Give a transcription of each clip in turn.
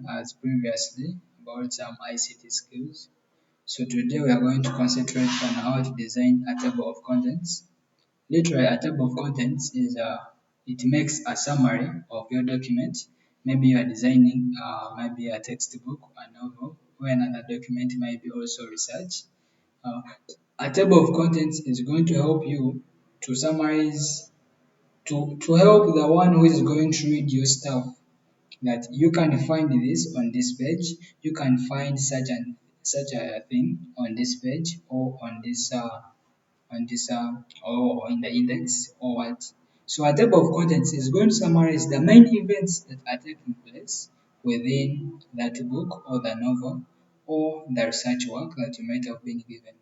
as previously about some ICT skills. So today we are going to concentrate on how to design a table of contents. Literally, a table of contents is it makes a summary of your document. Maybe you are designing maybe a textbook, a novel, or another document might be also research. Uh, a table of contents is going to help you to summarize, to help the one who is going to read your stuff, that you can find this on this page, you can find such a thing on this page or on this or in the index or what. So a table of contents is going to summarize the main events that are taking place within that book or the novel or the research work that you might have been given.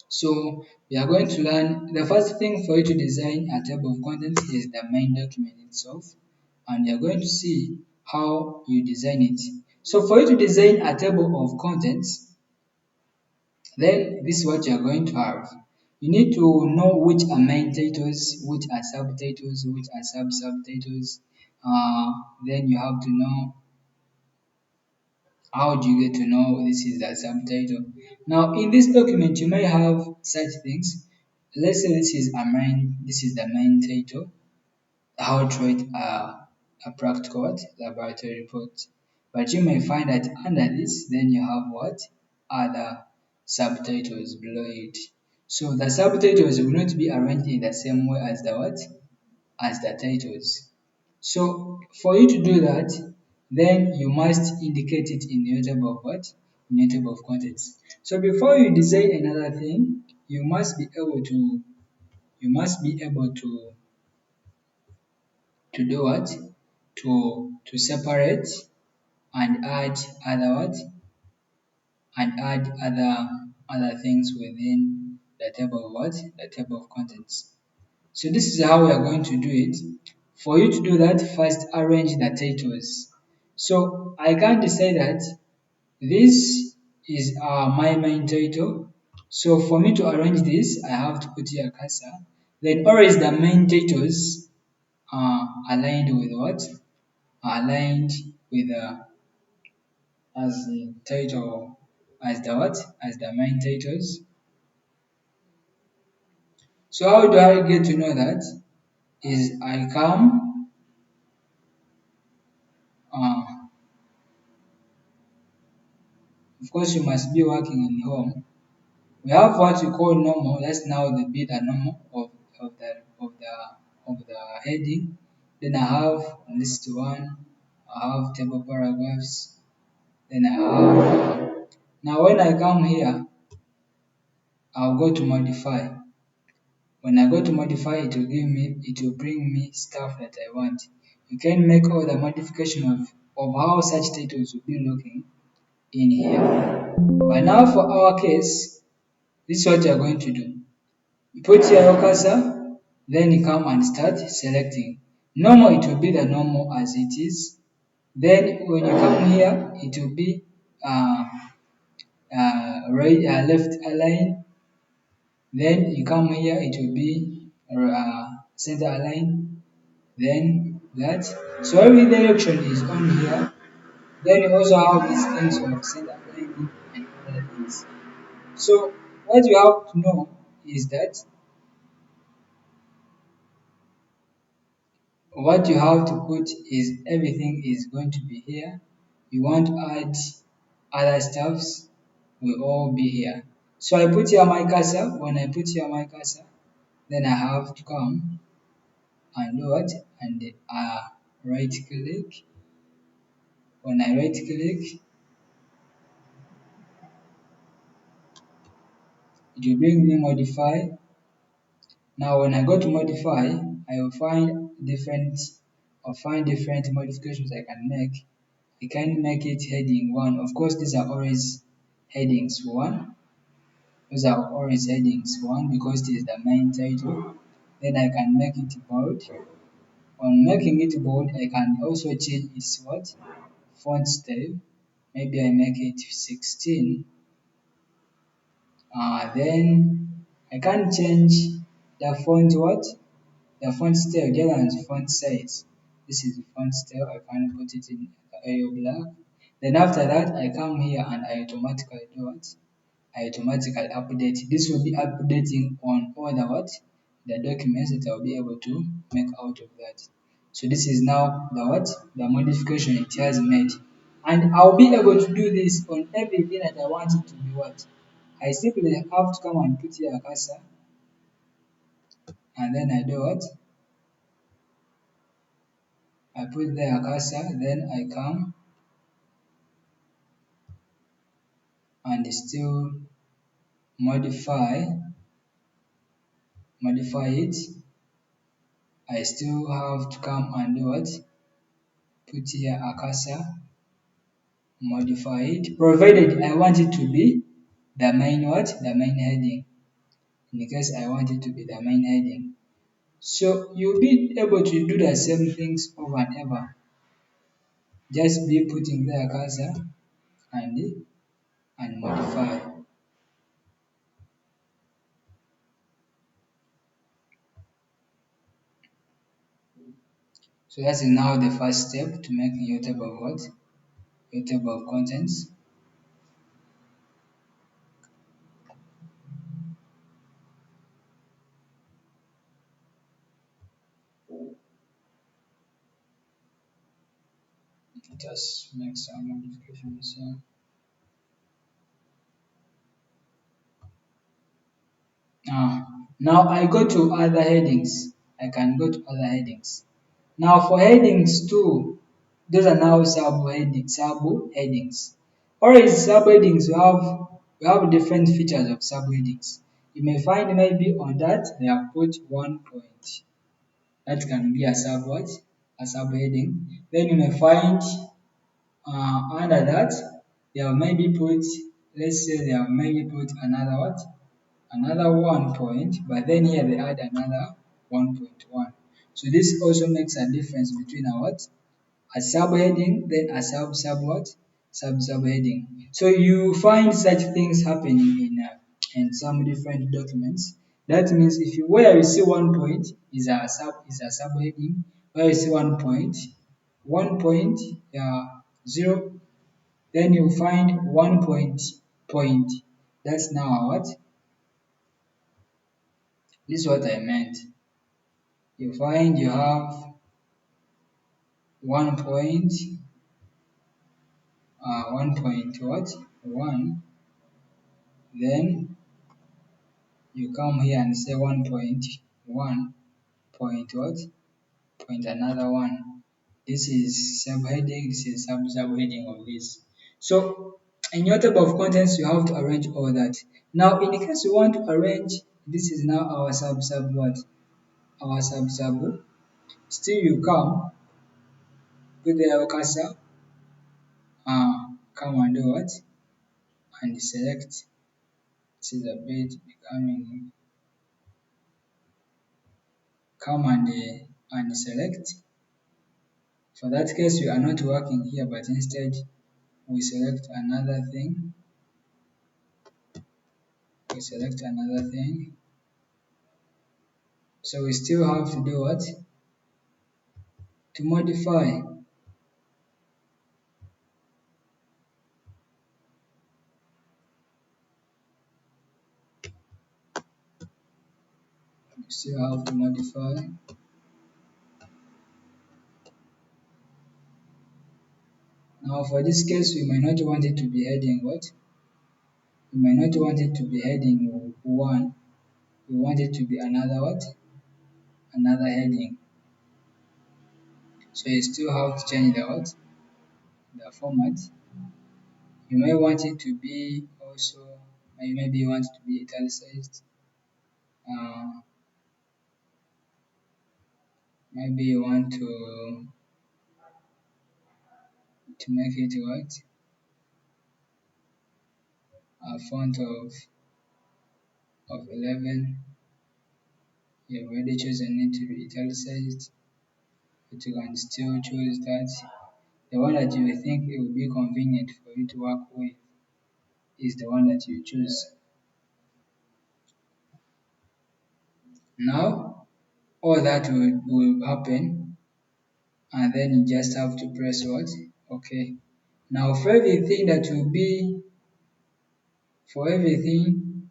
So we are going to learn the first thing for you to design a table of contents is the main document itself, and you're going to see how you design it. So for you to design a table of contents, then this is what you're going to have. You need to know which are main titles, which are subtitles, which are sub-subtitles. Then you have to know how do you get to know this is the subtitle. Now in this document you may have such things. Let's say this is the main title, how to write a practical laboratory report. But you may find that under this, then you have what? Other subtitles below it. So the subtitles will not be arranged in the same way as the what? As the titles. So for you to do that, then you must indicate it in your table of what? In your table of contents. So before you design another thing, you must be able to do what? To separate and add other what? And add other things within the table of what? The table of contents. So this is how we are going to do it. For you to do that, first arrange the titles. So I can decide that this is my main title. So for me to arrange this, I have to put here a cursor. Then always the main titles are aligned with what? Aligned with as the title, as the what? As the main titles. So how do I get to know that? Is I come, of course you must be working in home. We have what we call normal. That's now the be the normal of the heading. Then I have list one. I have table paragraphs. Then I have now when I come here, I'll go to modify. When I go to modify, it will bring me stuff that I want. You can make all the modification of how such titles will be looking in here. But now for our case, this is what you are going to do. You put here your cursor, then you come and start selecting. Normal, it will be the normal as it is. Then when you come here, it will be left align. Then you come here, it will be center align. Then that. So every direction is on here. Then you also have these things of center aligning and other things. So what you have to know is that what you have to put is everything is going to be here. You want to add other stuffs will all be here. So I put here my cursor. When I put here my cursor, then I have to come and do what? And right click. When I right click, it will bring me modify. Now when I go to modify, I will find different modifications I can make. I can make it heading 1. Of course, these are always headings 1. Those are always headings 1 because this is the main title. Then I can make it bold. On making it bold, I can also change its what? Font style. Maybe I make it 16. Then I can change the font what? The font style, the other one's font size. This is the font style. I can put it in Ayo black. Then after that, I come here and I automatically do what? I automatically update. This will be updating on all the what? The documents that I'll be able to make out of that. So this is now the what? The modification it has made. And I'll be able to do this on everything that I want it to be what? I simply have to come and put here a cursor and then I do what? I put there a cursor, then I come and still modify it. I still have to come and do what? Put here a cursor, modify it, provided I want it to be the main what? The main heading. In case I want it to be the main heading. So you'll be able to do the same things over and ever. Just be putting there a cursor and modify. So that's now the first step to making your table of what? Your table of contents. Just make some modifications here. Now I go to other headings. I can go to other headings. Now for headings too, those are now subheadings. Already subheadings we have different features of subheadings. You may find maybe on that they have put 1 point. That can be a sub what? A subheading. Then you may find under that they have maybe put, let's say they have maybe put another what? Another 1 point, but then here they add another 1.1. So this also makes a difference between a what? A subheading, then a sub what? Subheading. So you find such things happening in some different documents. That means if you where you see 1 point is a subheading, where you see 1 point, 1 point 0, then you find 1 point. That's now a what? This is what I meant. You find you have 1 point, 1 point what? 1. Then you come here and say 1.1 point what? Point another 1. This is subheading, this is subheading of this. So in your table of contents, you have to arrange all that. Now, in the case you want to arrange, this is now our sub what? Our sub. Still, you come with the cursor, come and do what? And select. This is a bit becoming. Come and select. For that case, we are not working here, but instead we select another thing. We select another thing. So we still have to do what? To modify. We still have to modify. Now for this case, we may not want it to be heading what? We may not want it to be heading 1. We want it to be another what? Another heading. So you still have to change the what? The format. You may want it to be also, maybe you want it to be italicized. Maybe you want to make it what? A font of 11. You've already chosen it to be italicized, but you can still choose that. The one that you think it would be convenient for you to work with is the one that you choose. Now, all that will happen, and then you just have to press what? Okay. Now for everything that will be for everything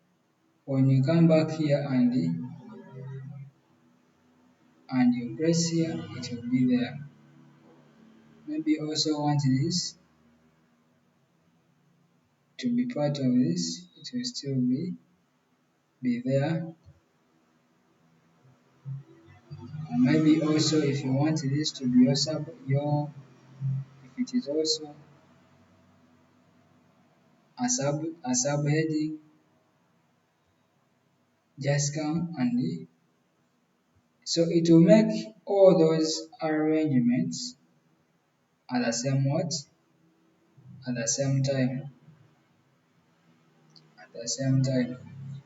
when you come back here and you press here, it will be there. Maybe also want this to be part of this, it will still be there. And maybe also if you want this to be your if it is also a subheading, just come and so it will make all those arrangements at the same what? At the same time. At the same time.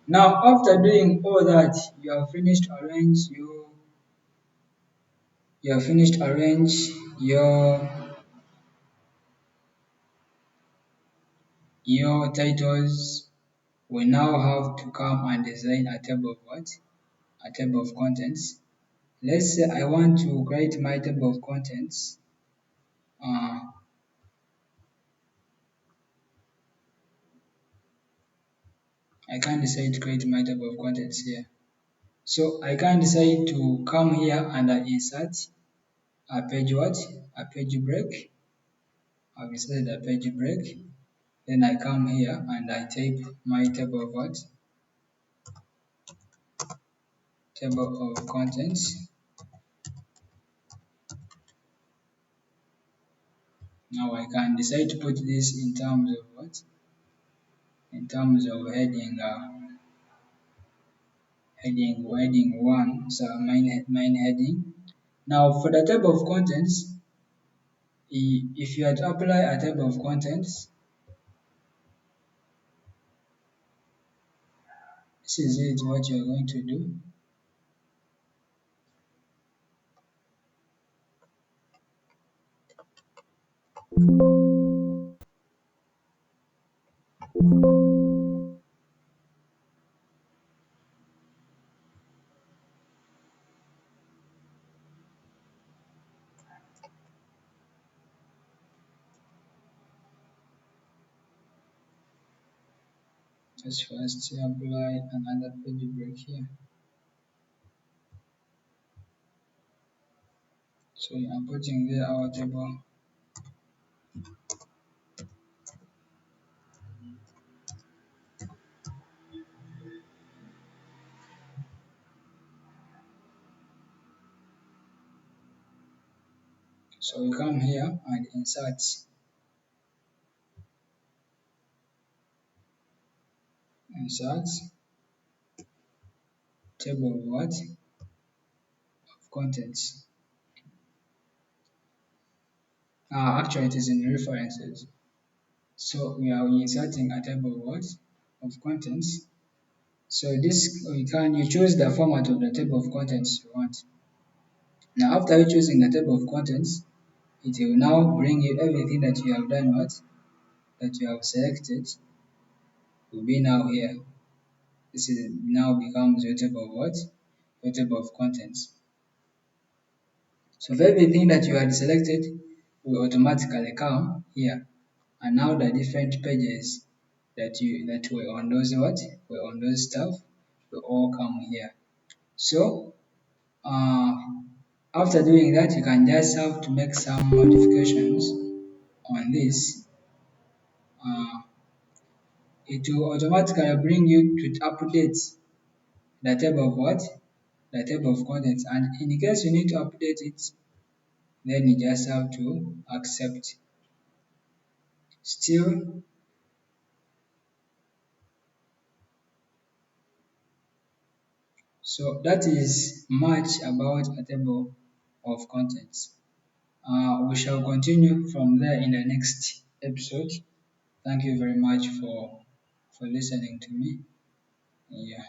Now after doing all that, you have finished arrange your titles. We now have to come and design a table of what? A table of contents. Let's say I want to create my table of contents. Uh, I can decide to create my table of contents here. So I can decide to come here and insert a page what? A page break. I've inserted a page break. Then I come here and I type my table of what? Table of contents. Now I can decide to put this in terms of what? In terms of heading one, so main heading. Now for the table of contents, if you are to apply a table of contents, this is it what you are going to do. Just first apply another page break here. So I'm putting there our table. So we come here and insert table of what? Of contents. Actually it is in references. So we are inserting a table of what? Of contents. So this you choose the format of the table of contents you want. Now after choosing the table of contents, it will now bring you everything that you have done what? That you have selected will be now here. This is now becomes your table of what? Your table of contents. So for everything that you had selected will automatically come here. And now the different pages that were on those what? Were on those stuff will all come here. So after doing that, you can just have to make some modifications on this. It will automatically bring you to update the table of what? The table of contents. And in case you need to update it, then you just have to accept. Still, so that is much about a table of contents. We shall continue from there in the next episode. Thank you very much for listening to me. Yeah.